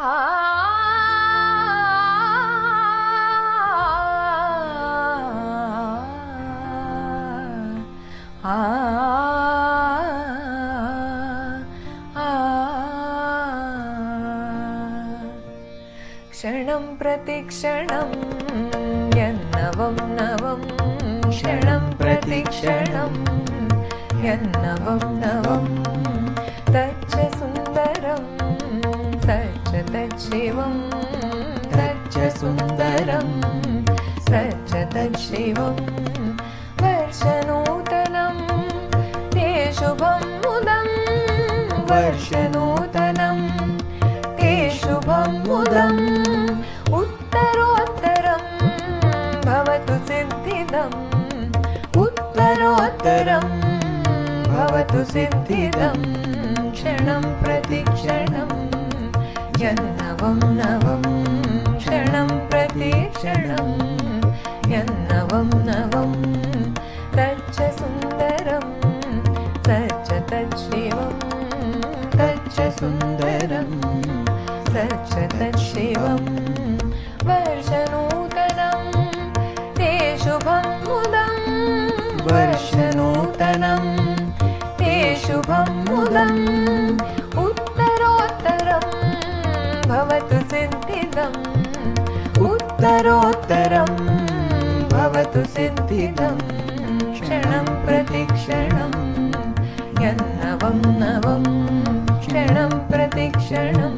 आ आ क्षणं प्रतिक्षणं यन्नवं नवं क्षणं प्रतिक्षणं यन्नवं नवं तच्च सुन्दरं सच्च तच्छिवं तच्च सुन्दरं सच्च तच्छिवं वर्षनूतनं ते शुभं मुदं वर्षनूतनं ते शुभं मुदम् उत्तरोत्तरं भवतु सिद्धिदम् उत्तरोत्तरं भवतु सिद्धिदम् क्षणं प्रतिक्षणं यन्नवं नवं क्षणं प्रतिक्षणं यन्नवं नवं तच्च सुन्दरं सच्च तच्छिवं तच्च सुन्दरं सच्च तच्छिवं वर्षनूतनं ते शुभं मुदं वर्षनूतनं ते शुभं मुदम् उत्तरोत्तरं भवतु सिद्धिदम् उत्तरोत्तरं भवतु सिद्धिदम् क्षणं प्रतिक्षणं यन्नवं नवं क्षणं प्रतिक्षणं